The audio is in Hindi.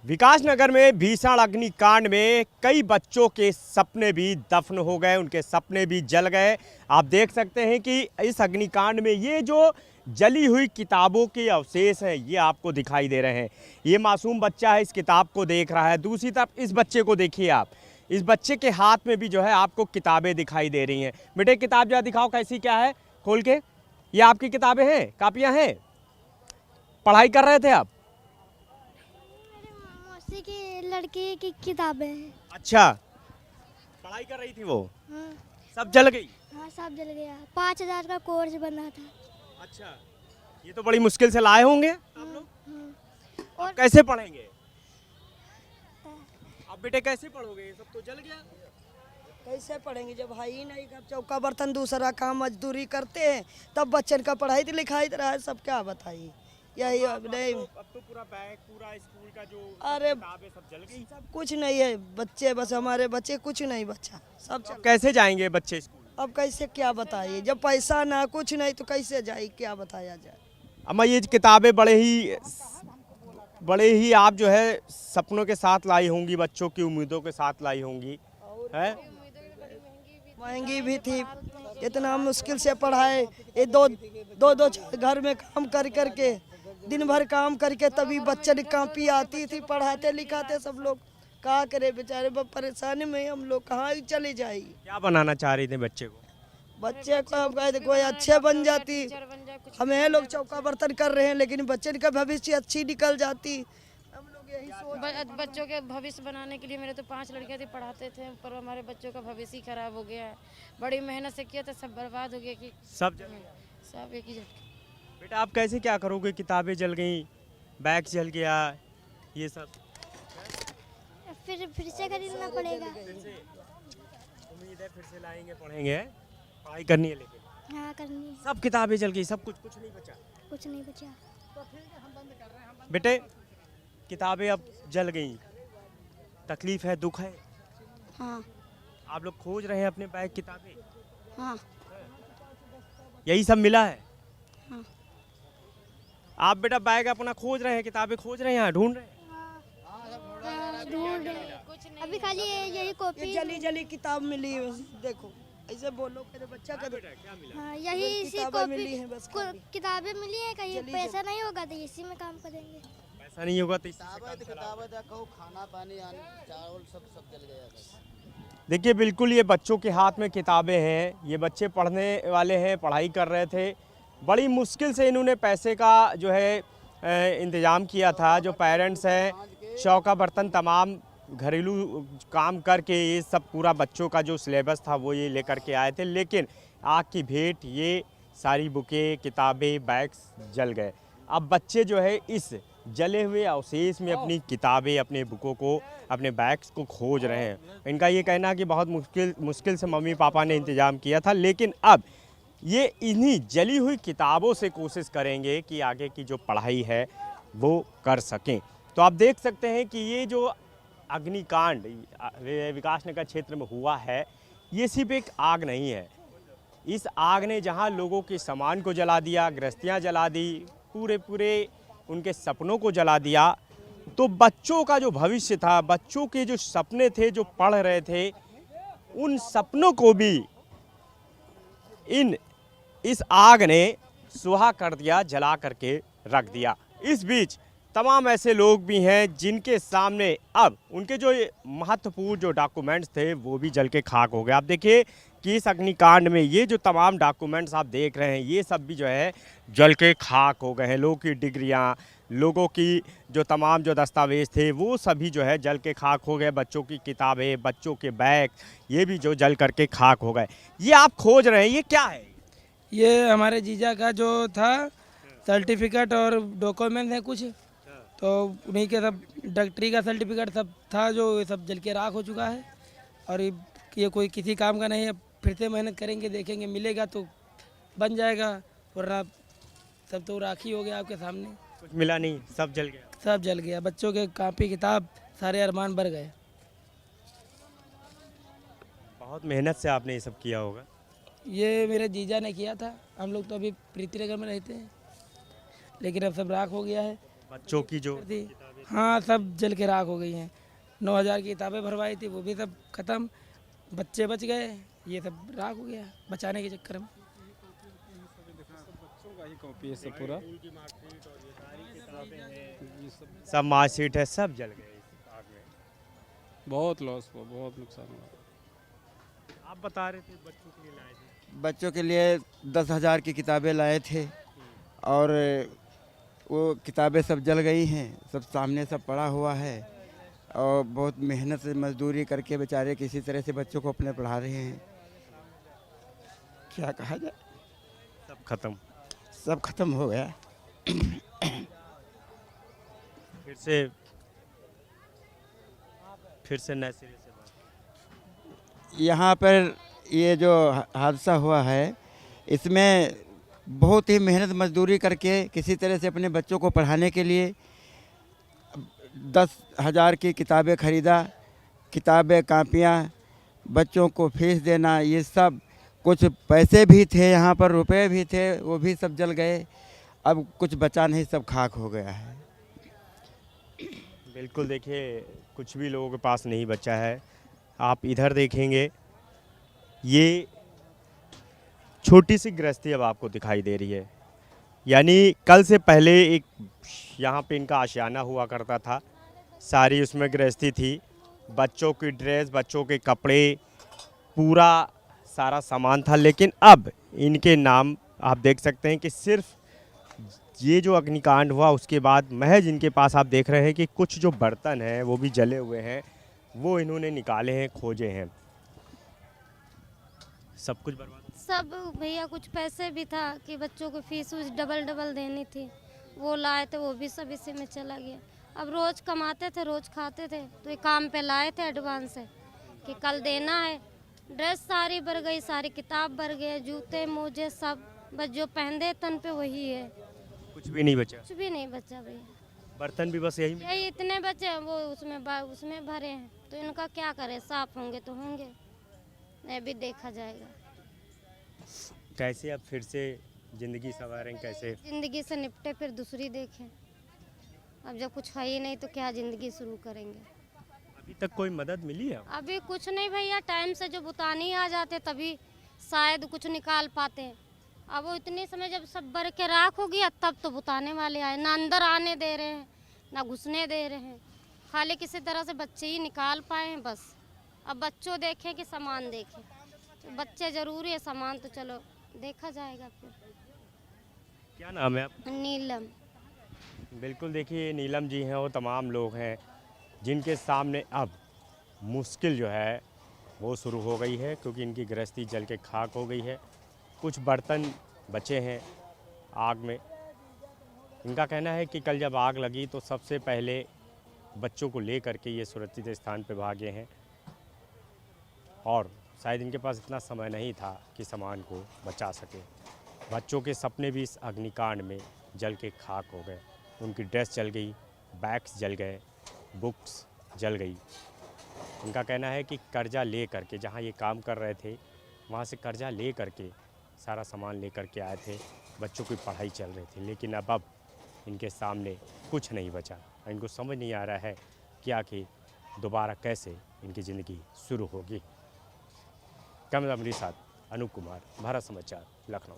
विकासनगर में भीषण अग्निकांड में कई बच्चों के सपने भी दफन हो गए, उनके सपने भी जल गए। आप देख सकते हैं कि इस अग्निकांड में ये जो जली हुई किताबों के अवशेष हैं ये आपको दिखाई दे रहे हैं। ये मासूम बच्चा है, इस किताब को देख रहा है। दूसरी तरफ इस बच्चे को देखिए आप, इस बच्चे के हाथ में भी जो है आपको किताबें दिखाई दे रही हैं। बेटे किताब जरा दिखाओ कैसी क्या है, खोल के। ये आपकी किताबें हैं, कापियाँ हैं, पढ़ाई कर रहे थे आप? मौसी की लड़की की किताबें हैं। अच्छा, पढ़ाई कर रही थी वो? हाँ। सब जल गई? हाँ, सब जल गया। 5000 का कोर्स बना था। अच्छा, ये तो बड़ी मुश्किल से लाए होंगे आप लोग। हाँ। और कैसे पढ़ेंगे आप बेटे, कैसे पढ़ोगे? ये सब तो जल गया। कैसे पढ़ेंगे जब है ही नहीं। कब चौका बर्तन दूसरा काम मजदूरी करते हैं तब बच्चन का पढ़ाई तो लिखाई तो रहा है, सब क्या बताइए। यही अब नहीं, अब तो पूरा बैग, पूरा स्कूल का जो अरे किताबें सब जल गई। सब कुछ नहीं है, बच्चे बस हमारे बच्चे कुछ नहीं बच्चा सब तो चल। कैसे जाएंगे बच्चे स्कूल? अब कैसे क्या बताइए, जब पैसा ना कुछ नहीं तो कैसे जाए, क्या बताया जाए। अम्मा ये किताबें बड़े ही आप जो है सपनों के साथ लाई होंगी, बच्चों की उम्मीदों के साथ लाई होंगी, है? महंगी भी थी, इतना मुश्किल से पढ़ाए। ये दो घर में काम कर करके, दिन भर काम करके तभी बच्चे ने कॉपी आती थी, पढ़ाते लिखाते सब लोग। क्या करे बेचारे, परेशानी में हम लोग कहाँ ही चले जाएगी। क्या बनाना चाह रही थी बच्चे को? बच्चे को अब कहते कोई अच्छे बन जाती। हमें लोग चौका बर्तन कर रहे हैं लेकिन बच्चे का भविष्य अच्छी निकल जाती। हम लोग यही सोच। बच्चों के भविष्य बनाने के लिए मेरे तो 5 लड़कियां थी, पढ़ाते थे, पर हमारे बच्चों का भविष्य ही खराब हो गया है। बड़ी मेहनत से किया था, सब बर्बाद हो गया कि सब जल गया। सब एक ही जगह। बेटा आप कैसे क्या करोगे? किताबें जल गई, बैग जल गया, ये सब फिर से खरीदना पड़ेगा। उम्मीद है फिर से लाएंगे, पढ़ेंगे, पढ़ाई करनी है। लेकिन हाँ, करनी है। सब किताबें जल गई, सब कुछ नहीं बचा। कुछ नहीं बचा। बेटे किताबें अब जल गई, तकलीफ है, दुख है। हाँ। आप लोग खोज रहे हैं अपने बैग, किताबें, हाँ। यही सब मिला है? हाँ। आप बेटा बैग अपना खोज रहे हैं, किताबें खोज रहे हैं, ढूंढ रहे हैं? ढूंढ रहे। अभी खाली यही कॉपी। जली जली किताब मिली है, देखो ऐसे बोलो मेरे बच्चा का। हाँ, यही इसी किताबें मिली हैं बस खाली। किताबें मिली है। कहीं पैसा नहीं होगा तो इसी में काम करेंगे। पैसा नहीं होगा तो खाना पानी चावल सब जल गया बस। देखिए बिल्कुल ये बच्चों के हाथ में किताबें हैं, ये बच्चे पढ़ने वाले हैं, पढ़ाई कर रहे थे। बड़ी मुश्किल से इन्होंने पैसे का जो है इंतज़ाम किया था। जो पेरेंट्स हैं चौका बर्तन तमाम घरेलू काम करके ये सब पूरा बच्चों का जो सिलेबस था वो ये लेकर के आए थे, लेकिन आग की भेंट ये सारी बुकें, किताबें, बैग्स जल गए। अब बच्चे जो है इस जले हुए अवशेष में अपनी किताबें, अपने बुकों को, अपने बैग्स को खोज रहे हैं। इनका ये कहना है कि बहुत मुश्किल से मम्मी पापा ने इंतज़ाम किया था, लेकिन अब ये इन्हीं जली हुई किताबों से कोशिश करेंगे कि आगे की जो पढ़ाई है वो कर सकें। तो आप देख सकते हैं कि ये जो अग्निकांड विकासनगर क्षेत्र में हुआ है, ये सिर्फ एक आग नहीं है। इस आग ने जहां लोगों के सामान को जला दिया, गृहस्थियां जला दी, पूरे उनके सपनों को जला दिया, तो बच्चों का जो भविष्य था, बच्चों के जो सपने थे, जो पढ़ रहे थे, उन सपनों को भी इस आग ने सुहा कर दिया, जला करके रख दिया। इस बीच तमाम ऐसे लोग भी हैं जिनके सामने अब उनके जो महत्वपूर्ण जो डॉक्यूमेंट्स थे वो भी जल के खाक हो गए। आप देखिए कि इस अग्निकांड में ये जो तमाम डॉक्यूमेंट्स आप देख रहे हैं ये सब भी जो है जल के खाक हो गए हैं। लोगों की डिग्रियां, लोगों की जो तमाम जो दस्तावेज थे वो सभी जो है जल के खाक हो गए। बच्चों की किताबें, बच्चों के बैग, ये भी जो जल करके खाक हो गए। ये आप खोज रहे हैं, ये क्या है? ये हमारे जीजा का जो था सर्टिफिकेट और डॉक्यूमेंट है कुछ, तो उन्हीं के सब डॉक्टरी का सर्टिफिकेट सब था, जो सब जल के राख हो चुका है। और ये कोई किसी काम का नहीं है। फिर से मेहनत करेंगे, देखेंगे मिलेगा तो बन जाएगा, वरना सब तो राखी हो गया आपके सामने। कुछ मिला नहीं, सब जल गया। सब जल गया, बच्चों के कॉपी किताब सारे अरमान भर गए। बहुत मेहनत से आपने ये सब किया होगा। ये मेरे जीजा ने किया था। हम लोग तो अभी प्रीतिनगर में रहते हैं, लेकिन अब सब राख हो गया है। बच्चों की जो थी हाँ, सब जल के राख हो गई हैं। 9,000 की किताबें भरवाई थी, वो भी सब खत्म। बच्चे बच गए, ये सब राख हो गया बचाने के चक्कर में। बच्चों का ही कॉपी है सब पूरा। सब मार्कशीट है, सब जल गए इस आग में। बहुत लॉस हुआ, बहुत नुकसान हुआ। आप बता रहे थे बच्चों के लिए लाए थे। बच्चों के लिए 10,000 की किताबें लाए थे और वो किताबें सब जल गई हैं, सब सामने सब पड़ा हुआ है और बहुत मेहनत से मजदूरी करके बेचारे किसी तरह से बच्चों को अपने पढ़ा रहे हैं। क्या कहा जाए, सब खत्म। सब खत्म हो गया। फिर से नए सिरे से बात। यहाँ पर ये जो हादसा हुआ है इसमें बहुत ही मेहनत मजदूरी करके किसी तरह से अपने बच्चों को पढ़ाने के लिए 10,000 की किताबें खरीदा, किताबें कापियाँ, बच्चों को फीस देना, ये सब कुछ पैसे भी थे, यहाँ पर रुपए भी थे, वो भी सब जल गए। अब कुछ बचा नहीं, सब खाक हो गया है। बिल्कुल, देखिए कुछ भी लोगों के पास नहीं बचा है। आप इधर देखेंगे, ये छोटी सी गृहस्थी अब आपको दिखाई दे रही है। यानी कल से पहले एक यहाँ पे इनका आशियाना हुआ करता था, सारी उसमें गृहस्थी थी, बच्चों की ड्रेस, बच्चों के कपड़े, पूरा सारा सामान था। लेकिन अब इनके नाम आप देख सकते हैं कि सिर्फ ये जो अग्निकांड हुआ उसके बाद महज इनके पास आप देख रहे हैं कि कुछ जो बर्तन हैं वो भी जले हुए हैं, वो इन्होंने निकाले हैं, खोजे हैं। सब कुछ बर्बाद। सब भैया कुछ पैसे भी था कि बच्चों को फीस डबल देनी थी, वो लाए थे, वो भी सब इसी में चला गया। अब रोज़ कमाते थे, रोज़ खाते थे, तो ये काम पे लाए थे एडवांस से कि कल देना है। ड्रेस सारी भर गई, सारी किताब भर गए, जूते मोजे सब, बस जो पहनते तन पे वही है, कुछ भी नहीं बचा। कुछ भी नहीं बचा भैया। बर्तन भी बस यही इतने बचे हैं, वो उसमें भरे हैं, तो इनका क्या करें, साफ होंगे तो होंगे, नहीं भी देखा जाएगा। कैसे अब फिर से ज़िंदगी संवारें, कैसे ज़िंदगी से निपटे, फिर दूसरी देखें। अब जब कुछ है ही नहीं तो क्या ज़िंदगी शुरू करेंगे। अभी तक कोई मदद मिली है? अभी कुछ नहीं भैया, टाइम से जो बुतानी आ जाते तभी शायद कुछ निकाल पाते हैं। अब वो इतने समय जब सब भर के राख हो गया तब तो बुताने वाले आए, ना अंदर आने दे रहे हैं ना घुसने दे रहे हैं, खाली किसी तरह से बच्चे ही निकाल पाए हैं बस। अब बच्चों देखें कि सामान देखें, तो बच्चे ज़रूरी है, सामान तो चलो देखा जाएगा फिर। क्या नाम है आप? नीलम। बिल्कुल, देखिए नीलम जी हैं, वो तमाम लोग हैं जिनके सामने अब मुश्किल जो है वो शुरू हो गई है, क्योंकि इनकी गृहस्थी जल के खाक हो गई है। कुछ बर्तन बचे हैं आग में। इनका कहना है कि कल जब आग लगी तो सबसे पहले बच्चों को ले करके ये सुरक्षित स्थान पर भागे हैं और शायद इनके पास इतना समय नहीं था कि सामान को बचा सके। बच्चों के सपने भी इस अग्निकांड में जल के खाक हो गए। उनकी ड्रेस जल गई, बैग्स जल गए, बुक्स जल गई। उनका कहना है कि कर्जा ले करके, जहाँ ये काम कर रहे थे वहाँ से कर्जा ले करके सारा सामान ले करके आए थे, बच्चों की पढ़ाई चल रही थी। लेकिन अब इनके सामने कुछ नहीं बचा। इनको समझ नहीं आ रहा है कि आखिर दोबारा कैसे इनकी ज़िंदगी शुरू होगी। कैमरा मेरे साथ अनूप कुमार, भारत समाचार, लखनऊ।